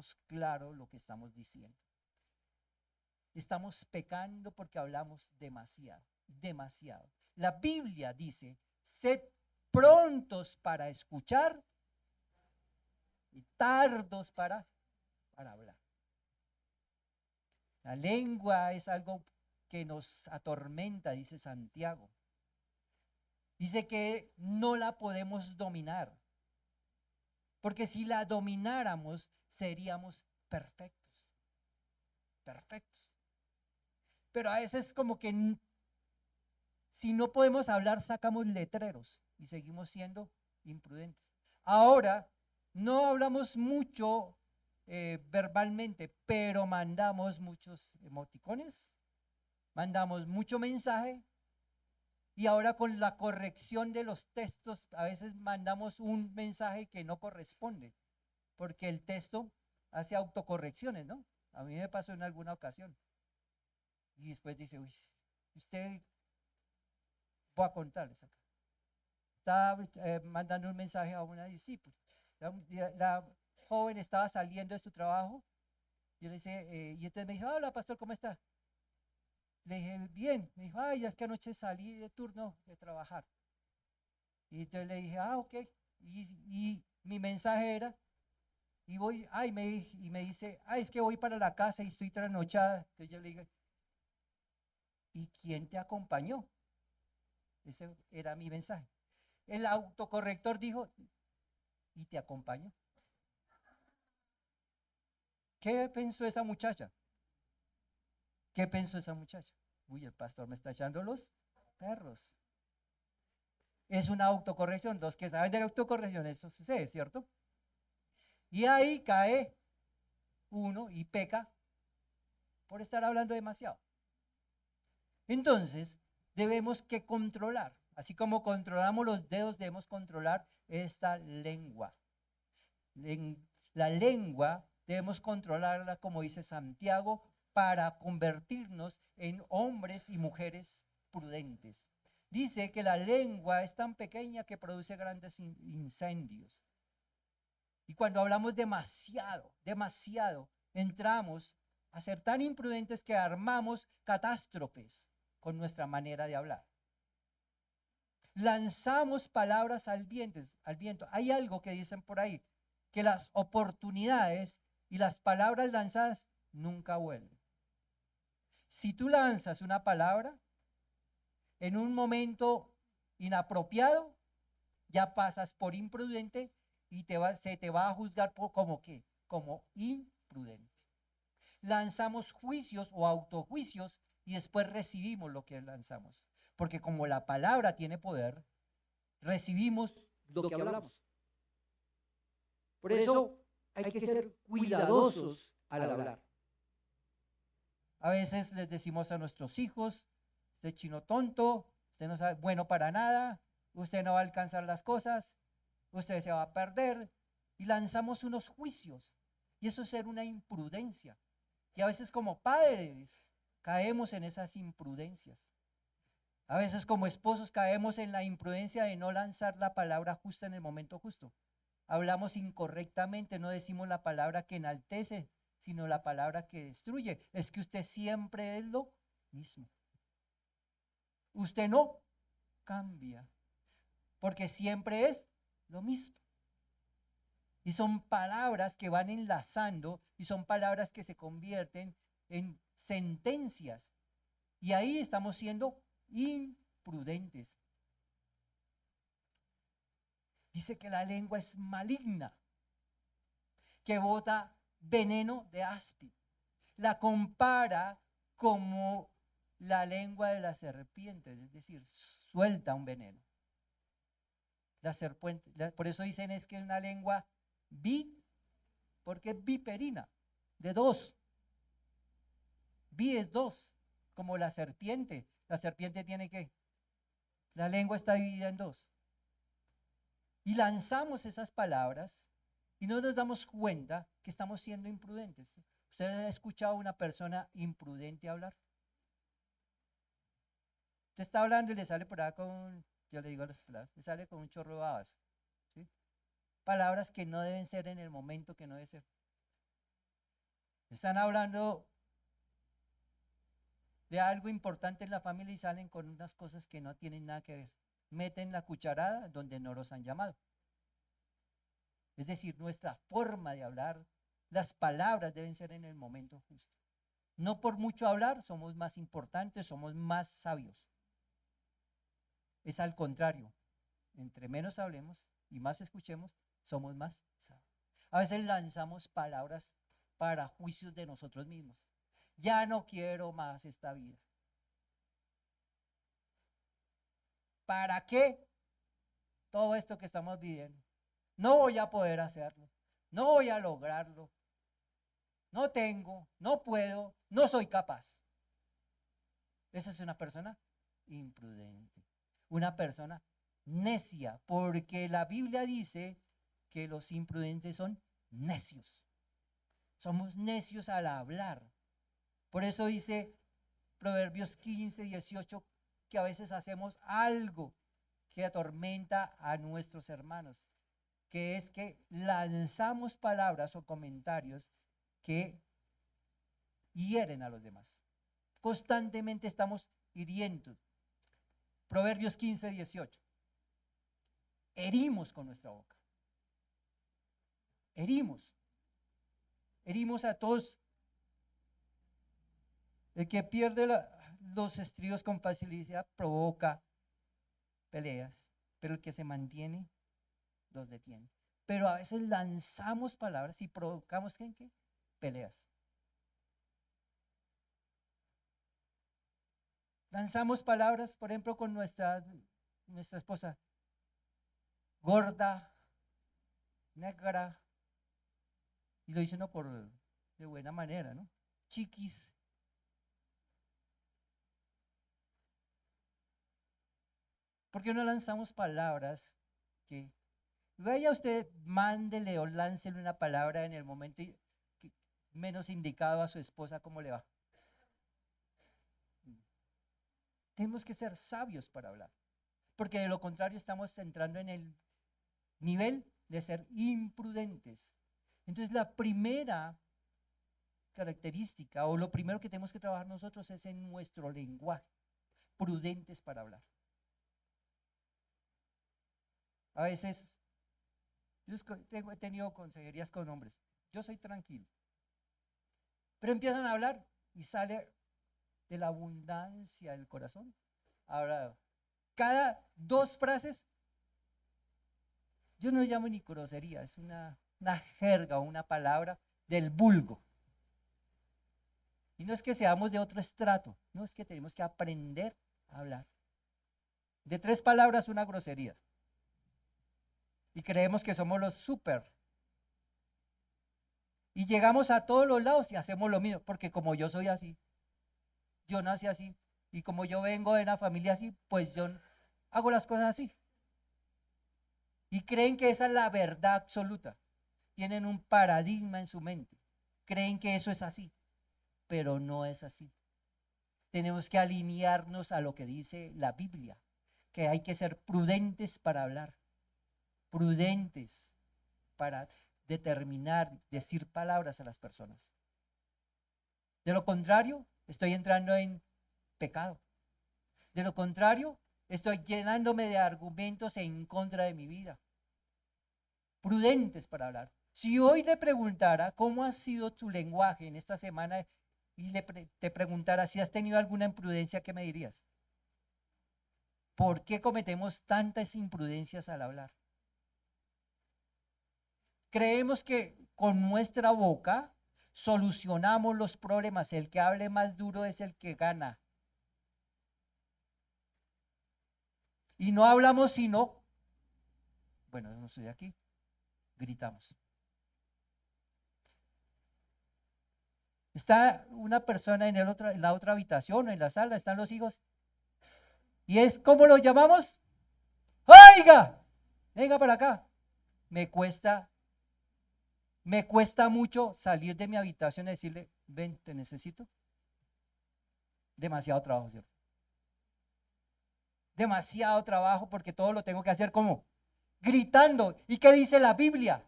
tenemos claro lo que estamos diciendo. Estamos pecando porque hablamos demasiado, demasiado. La Biblia dice, sed prontos para escuchar y tardos para hablar. La lengua es algo que nos atormenta, dice Santiago. Dice que no la podemos dominar, porque si la domináramos seríamos perfectos, perfectos. Pero a veces como que si no podemos hablar sacamos letreros y seguimos siendo imprudentes. Ahora, no hablamos mucho verbalmente, pero mandamos muchos emoticones, mandamos mucho mensaje. Y ahora con la corrección de los textos, a veces mandamos un mensaje que no corresponde, porque el texto hace autocorrecciones, ¿no? A mí me pasó en alguna ocasión. Y después dice, uy, usted, voy a contarles acá. Estaba mandando un mensaje a una discípula. La joven estaba saliendo de su trabajo. Yo le dije, y entonces me dijo, hola pastor, ¿cómo está? Le dije, bien. Me dijo, ay, ya es que anoche salí de turno de trabajar. Y entonces le dije, ok. Y mi mensaje era, y voy, y me dice, es que voy para la casa y estoy trasnochada. Entonces yo le dije, ¿y quién te acompañó? Ese era mi mensaje. El autocorrector dijo, ¿y te acompañó? ¿Qué pensó esa muchacha? ¿Qué pensó esa muchacha? Uy, el pastor me está echando los perros. Es una autocorrección. Los que saben de la autocorrección, eso sucede, ¿cierto? Y ahí cae uno y peca por estar hablando demasiado. Entonces, debemos que controlar. Así como controlamos los dedos, debemos controlar esta lengua. La lengua debemos controlarla, como dice Santiago, para convertirnos en hombres y mujeres prudentes. Dice que la lengua es tan pequeña que produce grandes incendios. Y cuando hablamos demasiado, demasiado, entramos a ser tan imprudentes que armamos catástrofes con nuestra manera de hablar. Lanzamos palabras al viento. Hay algo que dicen por ahí, que las oportunidades y las palabras lanzadas nunca vuelven. Si tú lanzas una palabra en un momento inapropiado, ya pasas por imprudente y se te va a juzgar como ¿qué? Como imprudente. Lanzamos juicios o autojuicios y después recibimos lo que lanzamos. Porque como la palabra tiene poder, recibimos lo que hablamos. Por eso hay que ser cuidadosos al hablar. A veces les decimos a nuestros hijos, usted chino tonto, usted no sabe bueno para nada, usted no va a alcanzar las cosas, usted se va a perder, y lanzamos unos juicios. Y eso es ser una imprudencia. Y a veces como padres caemos en esas imprudencias. A veces como esposos caemos en la imprudencia de no lanzar la palabra justa en el momento justo. Hablamos incorrectamente, no decimos la palabra que enaltece, sino la palabra que destruye. Es que usted siempre es lo mismo. Usted no cambia, porque siempre es lo mismo. Y son palabras que van enlazando y son palabras que se convierten en sentencias. Y ahí estamos siendo imprudentes. Dice que la lengua es maligna, que bota veneno de áspid. La compara como la lengua de la serpiente, es decir, suelta un veneno. La serpiente, por eso dicen es que es una lengua porque es viperina, de dos. Es dos, como la serpiente. La serpiente tiene que, la lengua está dividida en dos. Y lanzamos esas palabras y no nos damos cuenta que estamos siendo imprudentes. ¿Usted ha escuchado a una persona imprudente hablar? Usted está hablando y le sale por acá yo le digo a las palabras, le sale con un chorro de babas. ¿Sí? Palabras que no deben ser en el momento que no debe ser. Están hablando de algo importante en la familia y salen con unas cosas que no tienen nada que ver. Meten la cucharada donde no los han llamado. Es decir, nuestra forma de hablar, las palabras deben ser en el momento justo. No por mucho hablar somos más importantes, somos más sabios. Es al contrario. Entre menos hablemos y más escuchemos, somos más sabios. A veces lanzamos palabras para juicios de nosotros mismos. Ya no quiero más esta vida. ¿Para qué todo esto que estamos viviendo? No voy a poder hacerlo. No voy a lograrlo. No tengo, no puedo, no soy capaz. Esa es una persona imprudente. Una persona necia, porque la Biblia dice que los imprudentes son necios. Somos necios al hablar. Por eso dice Proverbios 15, 18, que a veces hacemos algo que atormenta a nuestros hermanos, que es que lanzamos palabras o comentarios que hieren a los demás. Constantemente estamos hiriendo. Proverbios 15, 18. Herimos con nuestra boca. Herimos. Herimos a todos. El que pierde los estribos con facilidad provoca peleas, pero el que se mantiene los detiene. Pero a veces lanzamos palabras y provocamos ¿qué? Peleas. Lanzamos palabras, por ejemplo, con nuestra esposa, gorda, negra, y lo dice uno de buena manera, ¿no? Chiquis. ¿Por qué no lanzamos palabras que vaya usted, mándele o láncele una palabra en el momento menos indicado a su esposa, ¿cómo le va? Tenemos que ser sabios para hablar, porque de lo contrario estamos entrando en el nivel de ser imprudentes. Entonces la primera característica o lo primero que tenemos que trabajar nosotros es en nuestro lenguaje, prudentes para hablar. A veces, yo he tenido consejerías con hombres, yo soy tranquilo, pero empiezan a hablar y sale de la abundancia del corazón. Ahora, cada 2 frases, yo no llamo ni grosería, es una jerga o una palabra del vulgo. Y no es que seamos de otro estrato, no es que tenemos que aprender a hablar. De 3 palabras, una grosería. Y creemos que somos los súper. Y llegamos a todos los lados y hacemos lo mismo, porque como yo soy así, yo nací así, y como yo vengo de una familia así, pues yo hago las cosas así. Y creen que esa es la verdad absoluta. Tienen un paradigma en su mente. Creen que eso es así, pero no es así. Tenemos que alinearnos a lo que dice la Biblia, que hay que ser prudentes para hablar, prudentes para determinar, decir palabras a las personas. De lo contrario, estoy entrando en pecado. De lo contrario, estoy llenándome de argumentos en contra de mi vida. Prudentes para hablar. Si hoy le preguntara cómo ha sido tu lenguaje en esta semana y te preguntara si has tenido alguna imprudencia, ¿qué me dirías? ¿Por qué cometemos tantas imprudencias al hablar? Creemos que con nuestra boca solucionamos los problemas. El que hable más duro es el que gana. Y no hablamos sino, bueno, no estoy aquí, gritamos. Está una persona en la otra habitación o en la sala, están los hijos. Y es, ¿cómo lo llamamos? ¡Oiga! Venga para acá. Me cuesta mucho salir de mi habitación y decirle, ven, te necesito. Demasiado trabajo, ¿cierto? Demasiado trabajo porque todo lo tengo que hacer como gritando. ¿Y qué dice la Biblia?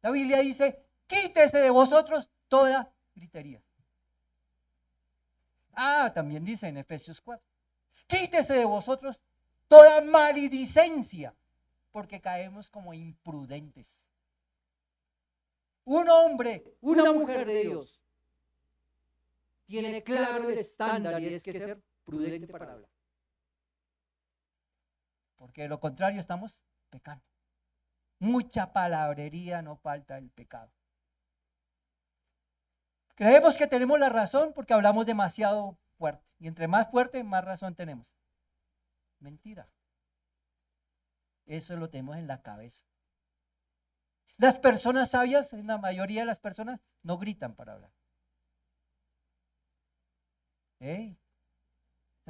La Biblia dice, quítese de vosotros toda gritería. También dice en Efesios 4, quítese de vosotros toda maledicencia, porque caemos como imprudentes. Un hombre, una mujer de Dios, tiene claro el estándar y es que ser prudente para hablar. Porque de lo contrario estamos pecando. Mucha palabrería, no falta el pecado. Creemos que tenemos la razón porque hablamos demasiado fuerte. Y entre más fuerte, más razón tenemos. Mentira. Eso lo tenemos en la cabeza. Las personas sabias, en la mayoría de las personas, no gritan para hablar.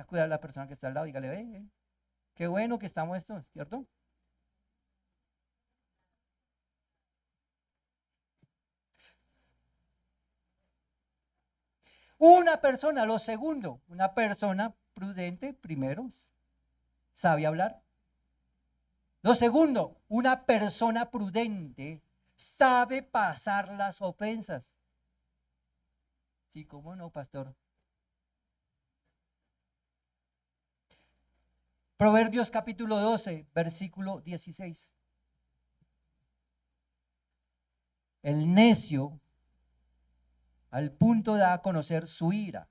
Cuida a la persona que está al lado, dígale, qué bueno que estamos esto, ¿cierto? Una persona, lo segundo, una persona prudente, primero, sabe hablar. Lo segundo, una persona prudente sabe pasar las ofensas. Sí, ¿cómo no, pastor? Proverbios capítulo 12, versículo 16. El necio al punto da a conocer su ira,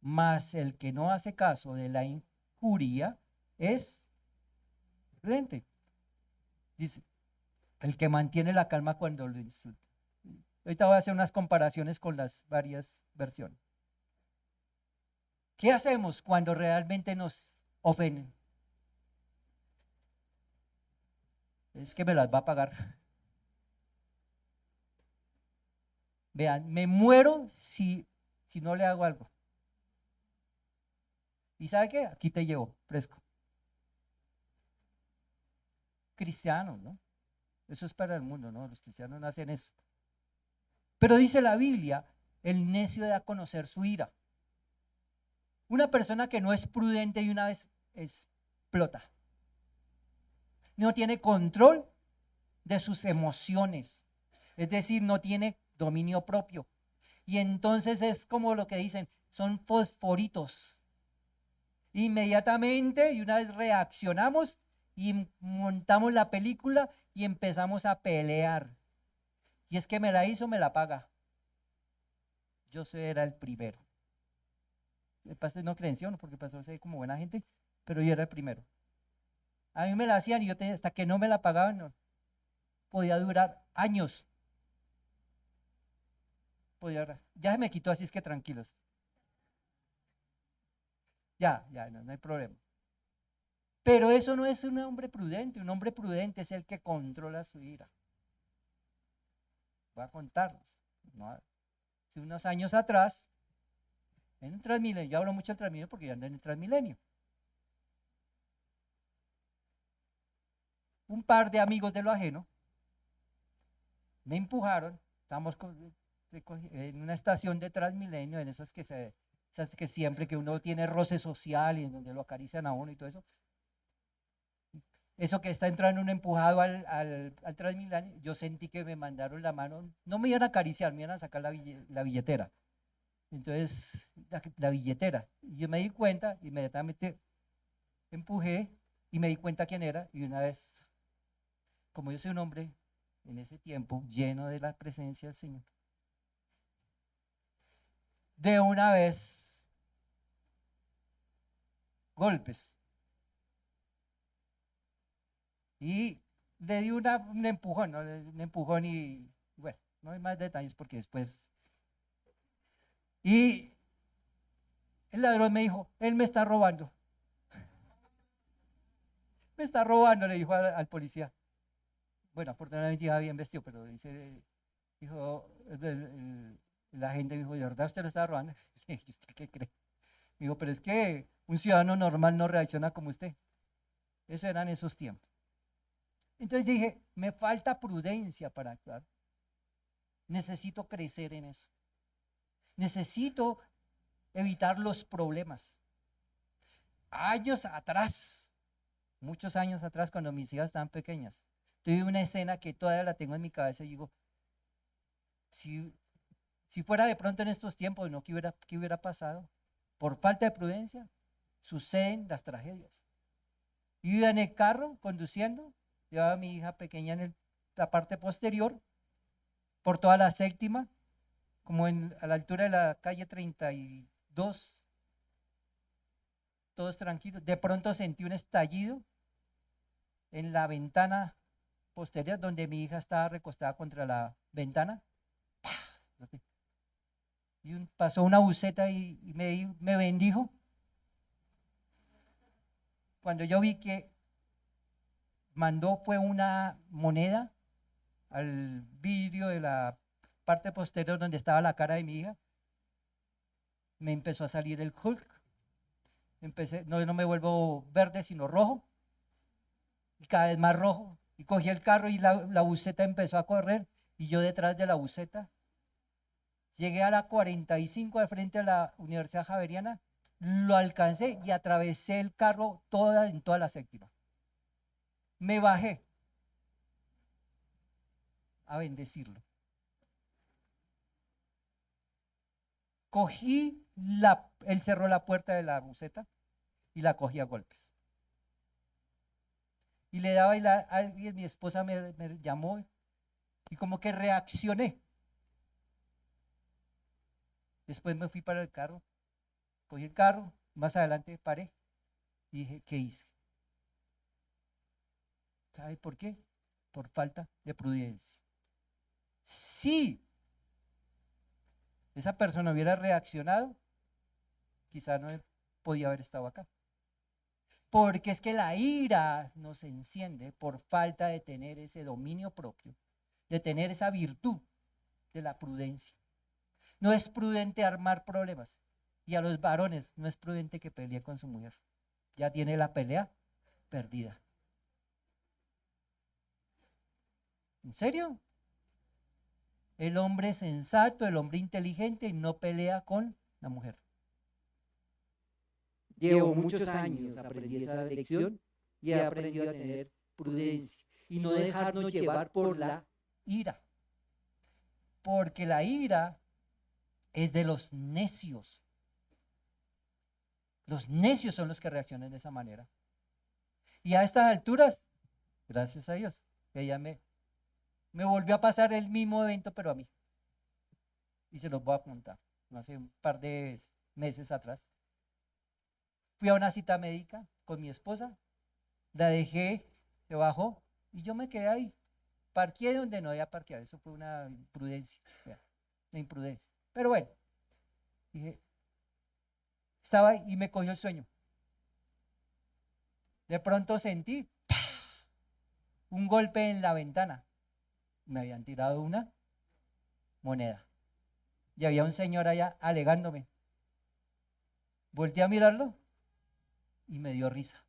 mas el que no hace caso de la injuria es prudente. Dice, el que mantiene la calma cuando lo insulta. Ahorita voy a hacer unas comparaciones con las varias versiones. ¿Qué hacemos cuando realmente nos ofenden? Es que me las va a pagar. Vean, me muero si no le hago algo. ¿Y sabe qué? Aquí te llevo, fresco. Cristianos, ¿no? Eso es para el mundo, ¿no? Los cristianos no hacen eso. Pero dice la Biblia, el necio da a conocer su ira. Una persona que no es prudente y una vez explota. No tiene control de sus emociones. Es decir, no tiene dominio propio. Y entonces es como lo que dicen, son fosforitos. Inmediatamente, y una vez reaccionamos y montamos la película y empezamos a pelear. Y es que me la hizo, me la paga. Yo era el primero. El pastor no creenció, ¿no? Porque el pastor se ve como buena gente, pero yo era el primero. A mí me la hacían y yo hasta que no me la pagaban, no, podía durar años. Ya se me quitó, así es que tranquilos. Ya, no hay problema. Pero eso no es un hombre prudente. Un hombre prudente es el que controla su ira. Voy a contarles. ¿No? Hace unos años atrás, en un Transmilenio, yo hablo mucho del Transmilenio porque yo ando en el Transmilenio. Un par de amigos de lo ajeno me empujaron. Estamos en una estación de Transmilenio, en esas que siempre que uno tiene roce social y en donde lo acarician a uno y todo eso. Eso que está entrando un empujado al Transmilenio, yo sentí que me mandaron la mano, no me iban a acariciar, me iban a sacar la billetera. Entonces, la billetera. Y yo me di cuenta, inmediatamente empujé y me di cuenta quién era. Y una vez, como yo soy un hombre en ese tiempo lleno de la presencia del Señor, de una vez, golpes. Y le di un empujón, ¿no? Un empujón y bueno, no hay más detalles porque después. Y el ladrón me dijo, él me está robando. Me está robando, le dijo al policía. Bueno, afortunadamente iba bien vestido, pero dijo, la gente dijo, ¿de verdad usted lo está robando? ¿Y usted qué cree? Dijo, pero es que un ciudadano normal no reacciona como usted. Eso eran esos tiempos. Entonces dije, me falta prudencia para actuar. Necesito crecer en eso. Necesito evitar los problemas. Años atrás, muchos años atrás, cuando mis hijas estaban pequeñas, tuve una escena que todavía la tengo en mi cabeza y digo, si Si fuera de pronto en estos tiempos, ¿no? ¿Qué hubiera pasado? Por falta de prudencia, suceden las tragedias. Yo iba en el carro conduciendo, llevaba a mi hija pequeña en la parte posterior, por toda la séptima, como a la altura de la calle 32, todos tranquilos. De pronto sentí un estallido en la ventana posterior, donde mi hija estaba recostada contra la ventana. Y pasó una buceta y me bendijo. Cuando yo vi que fue una moneda al vidrio de la parte posterior donde estaba la cara de mi hija, me empezó a salir el Hulk. No me vuelvo verde, sino rojo, y cada vez más rojo. Y cogí el carro y la buceta empezó a correr, y yo detrás de la buceta. Llegué a la 45 al frente de la Universidad Javeriana, lo alcancé y atravesé el carro en toda la séptima. Me bajé a bendecirlo. Cogí él cerró la puerta de la buceta y la cogí a golpes. Y le daba alguien, mi esposa me llamó y como que reaccioné. Después me fui para el carro, cogí el carro, más adelante paré y dije, ¿qué hice? ¿Sabe por qué? Por falta de prudencia. Si esa persona hubiera reaccionado, quizá no podía haber estado acá. Porque es que la ira nos enciende por falta de tener ese dominio propio, de tener esa virtud de la prudencia. No es prudente armar problemas. Y a los varones no es prudente que pelee con su mujer. Ya tiene la pelea perdida. ¿En serio? El hombre sensato, el hombre inteligente no pelea con la mujer. Llevo muchos años, aprendí esa lección y he aprendido a tener prudencia y no dejarnos llevar por la ira. Porque la ira es de los necios. Los necios son los que reaccionan de esa manera. Y a estas alturas, gracias a Dios, ella me volvió a pasar el mismo evento, pero a mí. Y se los voy a contar. Hace un par de meses atrás. Fui a una cita médica con mi esposa, la dejé, se bajó y yo me quedé ahí. Parqué donde no había parqueado. Eso fue una imprudencia. Una imprudencia. Pero bueno, dije, estaba ahí y me cogió el sueño. De pronto sentí un golpe en la ventana. Me habían tirado una moneda. Y había un señor allá alegándome. Volteé a mirarlo y me dio risa.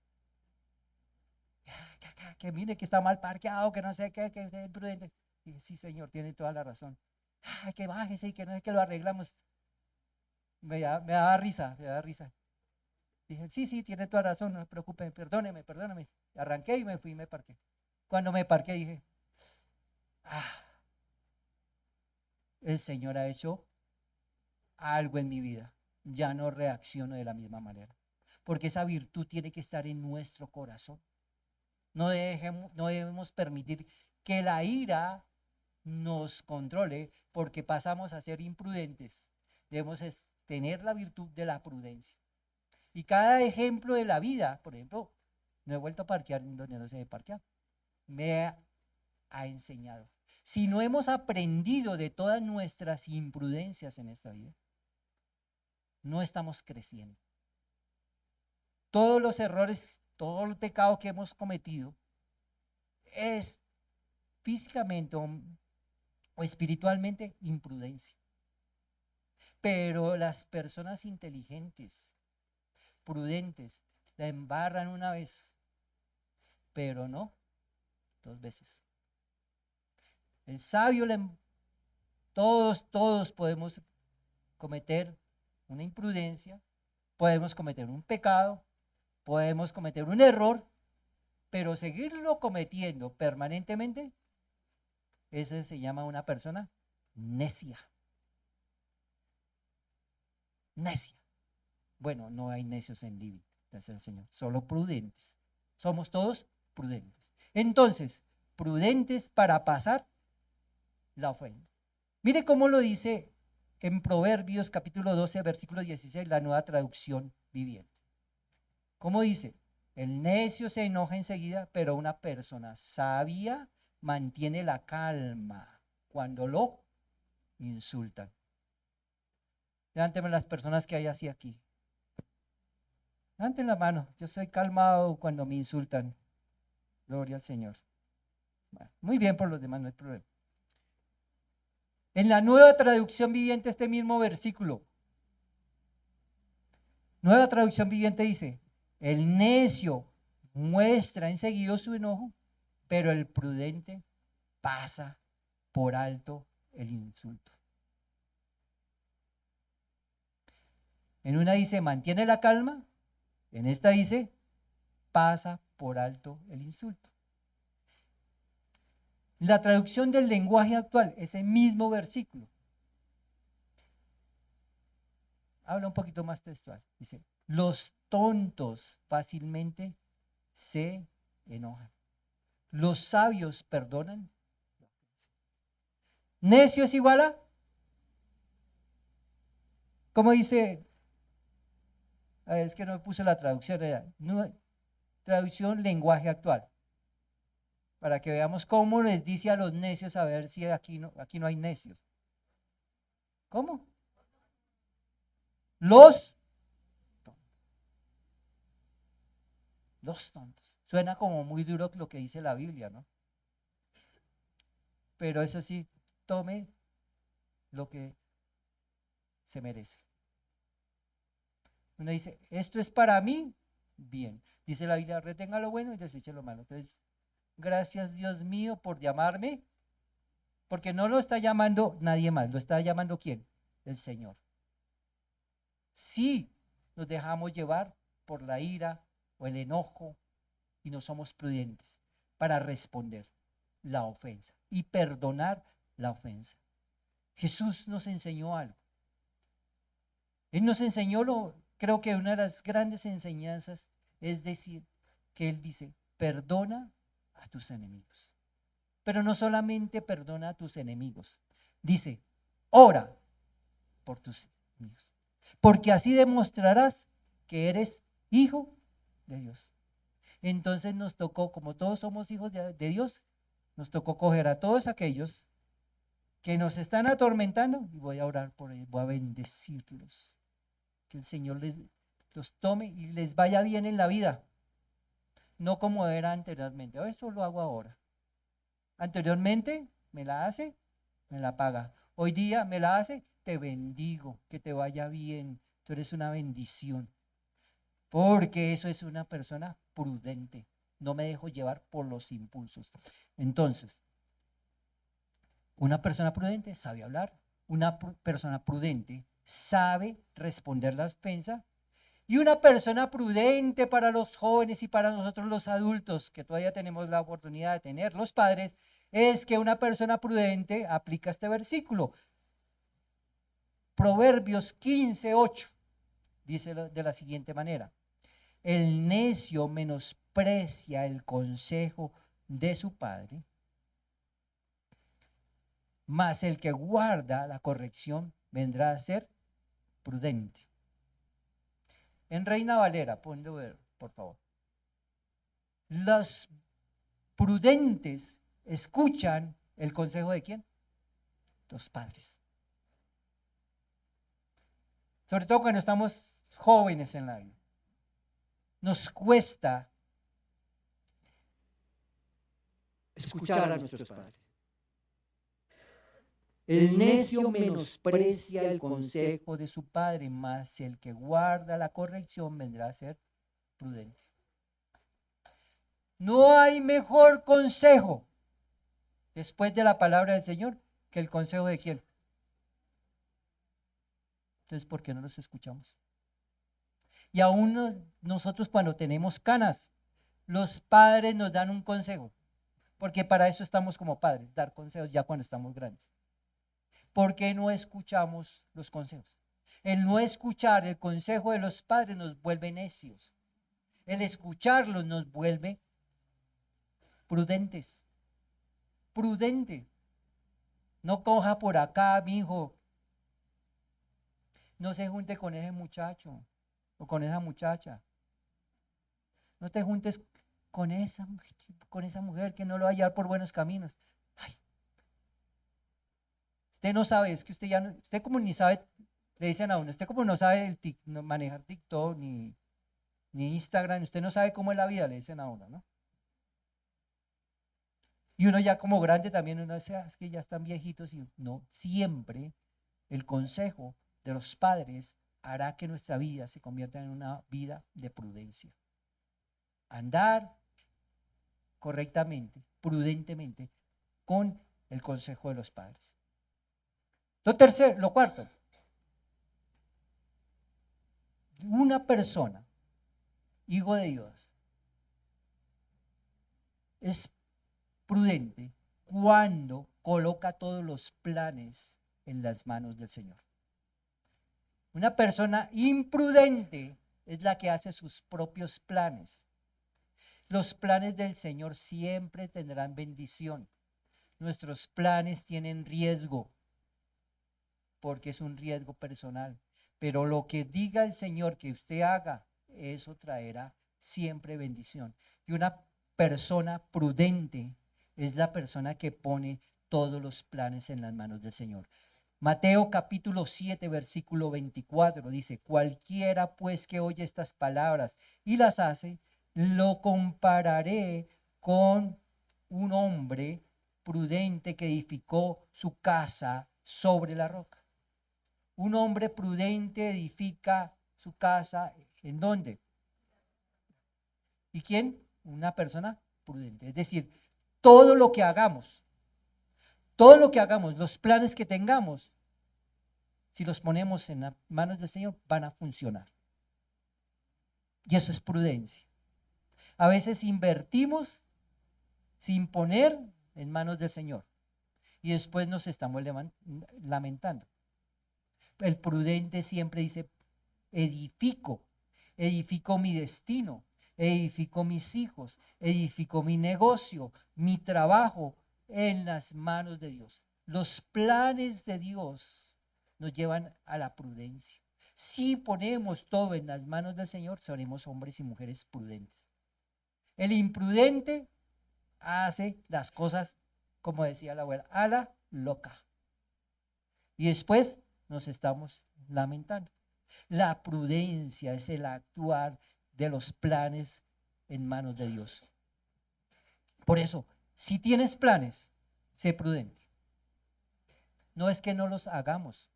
Que mire que está mal parqueado, que no sé qué, que es imprudente. Y dije, sí, señor, tiene toda la razón. Que bájese y que no es que lo arreglamos. Me daba risa, me daba risa. Dije, sí, tiene toda razón, no se preocupe, perdóneme. Arranqué y me fui y me parqué. Cuando me parqué dije, el Señor ha hecho algo en mi vida. Ya no reacciono de la misma manera. Porque esa virtud tiene que estar en nuestro corazón. No debemos permitir que la ira nos controle porque pasamos a ser imprudentes. Debemos tener la virtud de la prudencia. Y cada ejemplo de la vida, por ejemplo, no he vuelto a parquear donde no se debe parquear. Me ha enseñado. Si no hemos aprendido de todas nuestras imprudencias en esta vida, no estamos creciendo. Todos los errores, todo el pecado que hemos cometido es físicamente o espiritualmente imprudencia. Pero las personas inteligentes, prudentes, la embarran una vez, pero no 2 veces. El sabio, todos podemos cometer una imprudencia, podemos cometer un pecado, podemos cometer un error, pero seguirlo cometiendo permanentemente, ese se llama una persona necia. necia. Bueno, no hay necios en Libia, gracias al Señor, solo prudentes. Somos todos prudentes. Entonces, prudentes para pasar la ofensa. Mire cómo lo dice en Proverbios capítulo 12, versículo 16, la Nueva Traducción Viviente. ¿Cómo dice? El necio se enoja enseguida, pero una persona sabia mantiene la calma cuando lo insultan. Levánteme las personas que hay así aquí. Levanten la mano. Yo soy calmado cuando me insultan. Gloria al Señor. Bueno, muy bien por los demás, no hay problema. En la Nueva Traducción Viviente, este mismo versículo. Nueva Traducción Viviente dice, el necio muestra enseguida su enojo, pero el prudente pasa por alto el insulto. En una dice, mantiene la calma, en esta dice, pasa por alto el insulto. La traducción del lenguaje actual, ese mismo versículo, habla un poquito más textual. Dice, los tontos fácilmente se enojan. Los sabios perdonan. Necio es igual a, ¿cómo dice? Es que no me puse la traducción. Traducción lenguaje actual. Para que veamos cómo les dice a los necios, a ver si aquí no hay necios. ¿Cómo? Los tontos. Suena como muy duro lo que dice la Biblia, ¿no? Pero eso sí, tome lo que se merece. Uno dice, esto es para mí, bien. Dice la Biblia, retenga lo bueno y deseche lo malo. Entonces, gracias Dios mío por llamarme, porque no lo está llamando nadie más, lo está llamando ¿quién? El Señor. Si nos dejamos llevar por la ira o el enojo y no somos prudentes para responder la ofensa y perdonar la ofensa. Jesús nos enseñó algo. Él nos enseñó, creo que una de las grandes enseñanzas es decir, que Él dice, perdona a tus enemigos. Pero no solamente perdona a tus enemigos, dice, ora por tus enemigos. Porque así demostrarás que eres hijo de Dios. Entonces nos tocó, como todos somos hijos de Dios, nos tocó coger a todos aquellos que nos están atormentando y voy a orar por ellos, voy a bendecirlos. Que el Señor los tome y les vaya bien en la vida. No como era anteriormente. Eso lo hago ahora. Anteriormente me la hace, me la paga. Hoy día me la hace, te bendigo, que te vaya bien. Tú eres una bendición. Porque eso es una persona prudente. No me dejo llevar por los impulsos. Entonces, una persona prudente sabe hablar. Una persona prudente sabe responder la ofensa. Y una persona prudente para los jóvenes y para nosotros los adultos, que todavía tenemos la oportunidad de tener, los padres, es que una persona prudente aplica este versículo. Proverbios 15:8 dice de la siguiente manera: el necio menosprecia el consejo de su padre, mas el que guarda la corrección vendrá a ser prudente. En Reina Valera, ponlo ver, por favor. Los prudentes escuchan el consejo de ¿quién? Los padres. Sobre todo cuando estamos jóvenes en la vida. Nos cuesta escuchar a nuestros padres. El necio menosprecia el consejo de su padre, mas el que guarda la corrección vendrá a ser prudente. No hay mejor consejo después de la palabra del Señor que el consejo de ¿quién? Entonces, ¿por qué no los escuchamos? Y aún nosotros cuando tenemos canas, los padres nos dan un consejo, porque para eso estamos como padres, dar consejos ya cuando estamos grandes. ¿Por qué no escuchamos los consejos? El no escuchar el consejo de los padres nos vuelve necios. El escucharlos nos vuelve prudentes. Prudente. No coja por acá, mi hijo. No se junte con ese muchacho o con esa muchacha. No te juntes con esa mujer que no lo va a llevar por buenos caminos. Ay, usted no sabe, es que usted ya no, usted como ni sabe, le dicen a uno, usted como no sabe manejar TikTok ni Instagram, usted no sabe cómo es la vida, le dicen a uno, ¿no? Y uno ya como grande también, uno dice, es que ya están viejitos y no, siempre el consejo de los padres hará que nuestra vida se convierta en una vida de prudencia. Andar correctamente, prudentemente, con el consejo de los padres. Lo cuarto, una persona, hijo de Dios, es prudente cuando coloca todos los planes en las manos del Señor. Una persona imprudente es la que hace sus propios planes. Los planes del Señor siempre tendrán bendición. Nuestros planes tienen riesgo, porque es un riesgo personal. Pero lo que diga el Señor que usted haga, eso traerá siempre bendición. Y una persona prudente es la persona que pone todos los planes en las manos del Señor. Mateo capítulo 7, versículo 24 dice, cualquiera pues que oye estas palabras y las hace, lo compararé con un hombre prudente que edificó su casa sobre la roca. Un hombre prudente edifica su casa, ¿en dónde? ¿Y quién? Una persona prudente. Es decir, todo lo que hagamos, los planes que tengamos, si los ponemos en las manos del Señor, van a funcionar. Y eso es prudencia. A veces invertimos sin poner en manos del Señor. Y después nos estamos lamentando. El prudente siempre dice, edifico mi destino, edifico mis hijos, edifico mi negocio, mi trabajo en las manos de Dios. Los planes de Dios nos llevan a la prudencia. Si ponemos todo en las manos del Señor, seremos hombres y mujeres prudentes. El imprudente hace las cosas, como decía la abuela, a la loca. Y después nos estamos lamentando. La prudencia es el actuar de los planes en manos de Dios. Por eso, si tienes planes, sé prudente. No es que no los hagamos,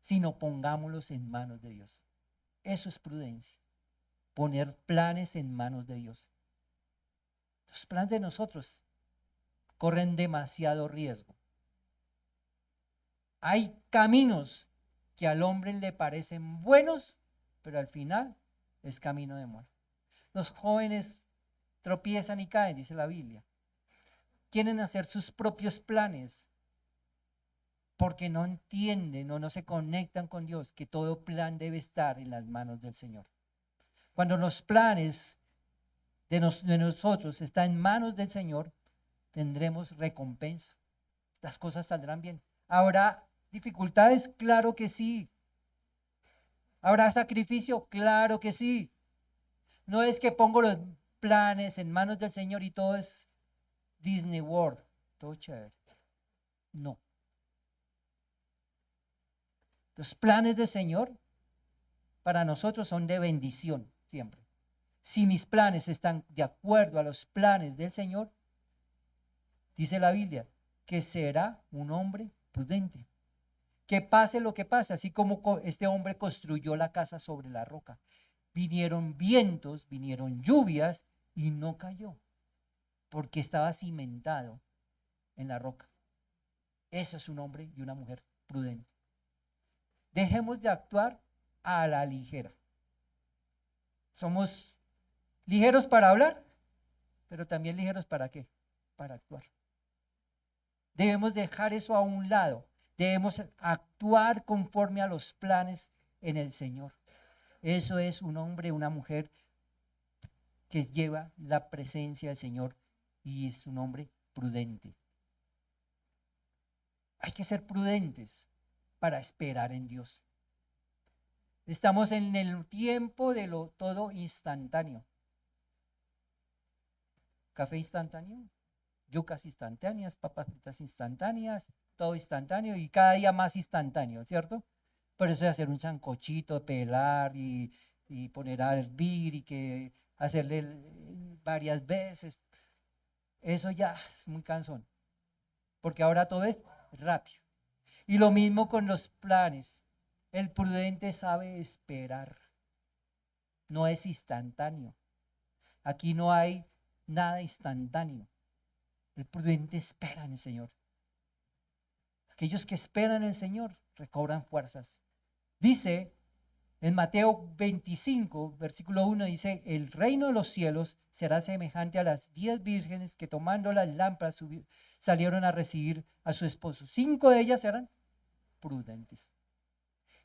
sino pongámoslos en manos de Dios. Eso es prudencia. Poner planes en manos de Dios. Los planes de nosotros corren demasiado riesgo. Hay caminos que al hombre le parecen buenos, pero al final es camino de muerte. Los jóvenes tropiezan y caen, dice la Biblia. Quieren hacer sus propios planes porque no entienden o no se conectan con Dios, que todo plan debe estar en las manos del Señor. Cuando los planes de nosotros están en manos del Señor, tendremos recompensa. Las cosas saldrán bien. ¿Habrá dificultades? Claro que sí. ¿Habrá sacrificio? Claro que sí. No es que pongo los planes en manos del Señor y todo es Disney World, todo chévere. No. Los planes del Señor para nosotros son de bendición siempre. Si mis planes están de acuerdo a los planes del Señor, dice la Biblia, que será un hombre prudente. Que pase lo que pase, así como este hombre construyó la casa sobre la roca. Vinieron vientos, vinieron lluvias y no cayó, porque estaba cimentado en la roca. Eso es un hombre y una mujer prudente. Dejemos de actuar a la ligera. Somos ligeros para hablar, pero también ligeros para ¿qué? Para actuar. Debemos dejar eso a un lado. Debemos actuar conforme a los planes en el Señor. Eso es un hombre, una mujer que lleva la presencia del Señor y es un hombre prudente. Hay que ser prudentes para esperar en Dios. Estamos en el tiempo de lo todo instantáneo. Café instantáneo, yucas instantáneas, papas fritas instantáneas, todo instantáneo y cada día más instantáneo, ¿cierto? Por eso de hacer un sancochito, pelar y poner a hervir y que hacerle varias veces, eso ya es muy cansón, porque ahora todo es rápido. Y lo mismo con los planes. El prudente sabe esperar, no es instantáneo. Aquí no hay nada instantáneo. El prudente espera en el Señor. Aquellos que esperan en el Señor recobran fuerzas. Dice en Mateo 25, versículo 1, dice, el reino de los cielos será semejante a las 10 vírgenes que tomando las lámparas salieron a recibir a su esposo. 5 de ellas eran prudentes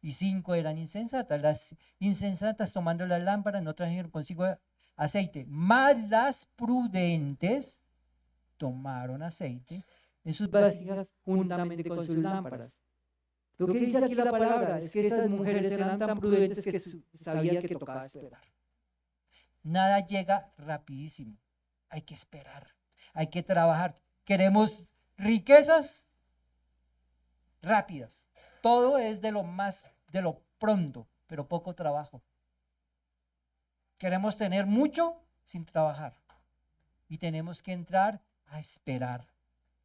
y 5 eran insensatas. Las insensatas tomando las lámparas no trajeron consigo aceite, mas las prudentes tomaron aceite en sus vasijas juntamente con sus lámparas. Lo que dice aquí la palabra es que esas mujeres eran tan prudentes que sabían que tocaba esperar. Nada llega rapidísimo. Hay que esperar, hay que trabajar. Queremos riquezas rápidas. Todo es de lo pronto, pero poco trabajo. Queremos tener mucho sin trabajar. Y tenemos que entrar a esperar,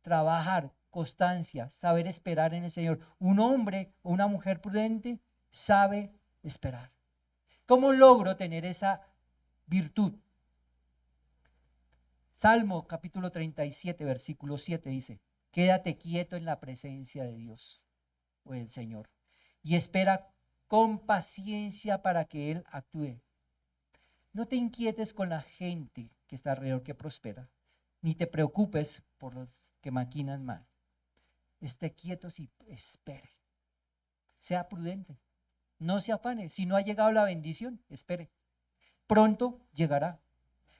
trabajar, constancia, saber esperar en el Señor. Un hombre o una mujer prudente sabe esperar. ¿Cómo logro tener esa virtud? Salmo capítulo 37, versículo 7 dice, quédate quieto en la presencia de Dios o del Señor y espera con paciencia para que Él actúe. No te inquietes con la gente que está alrededor que prospera, ni te preocupes por los que maquinan mal. Esté quieto y espere. Sea prudente. No se afane. Si no ha llegado la bendición, espere. Pronto llegará.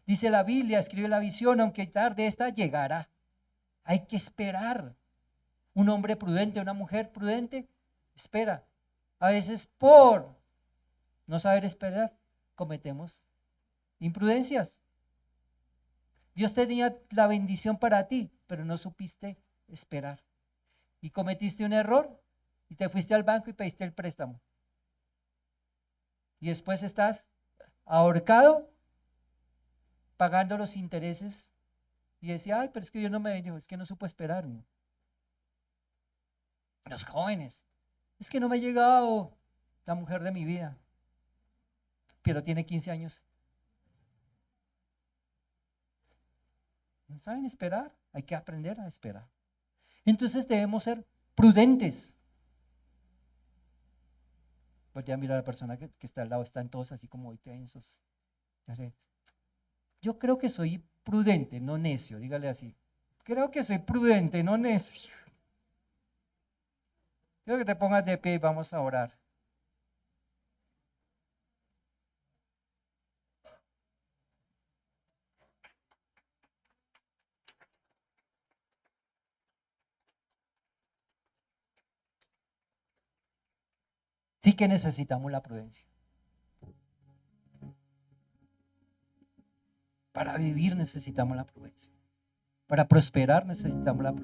Dice la Biblia, escribe la visión, aunque tarde esta llegará. Hay que esperar. Un hombre prudente, una mujer prudente, espera. A veces por no saber esperar, cometemos imprudencias. Dios tenía la bendición para ti, pero no supiste esperar. Y cometiste un error y te fuiste al banco y pediste el préstamo. Y después estás ahorcado pagando los intereses y decía, ay, pero es que Dios no me bendijo, es que no supo esperar. Los jóvenes, es que no me ha llegado la mujer de mi vida, pero tiene 15 años. No saben esperar, hay que aprender a esperar. Entonces debemos ser prudentes. Voltea a mirar a la persona que está al lado, están todos así como hoy tensos. Yo creo que soy prudente, no necio, dígale así. Creo que soy prudente, no necio. Quiero que te pongas de pie y vamos a orar. Sí que necesitamos la prudencia. Para vivir necesitamos la prudencia. Para prosperar necesitamos la prudencia.